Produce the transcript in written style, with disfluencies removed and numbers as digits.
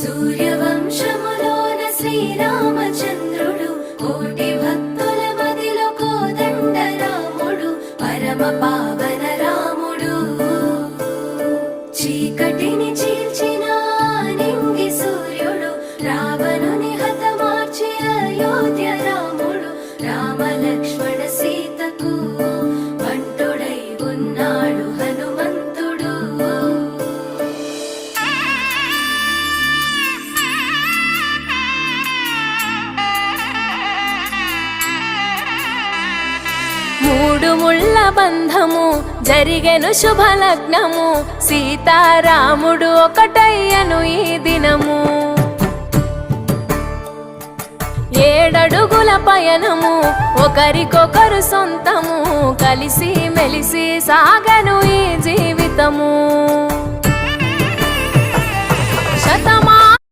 సూర్యవంశములోన శ్రీరామచంద్రుడు కోటి భక్తుల మదిలో కోదండ రాముడు పరమ పావన రాముడు చీకటిని చీల్చిన నింగి సూర్యుడు రావణుని హతమార్చి అయోధ్య రాముడు రామ లక్ష్మణ సీతకు బంటుడై ఉన్నాడు హనుమంతుడు. మూడు ముళ్ళ బంధము జరిగెను శుభలగ్నము సీతారాముడు ఒకటయ్యను ఈ దినము. 7 అడుగుల పయనము ఒకరికొకరు సొంతము కలిసి మెలిసి సాగను ఈ జీవితము.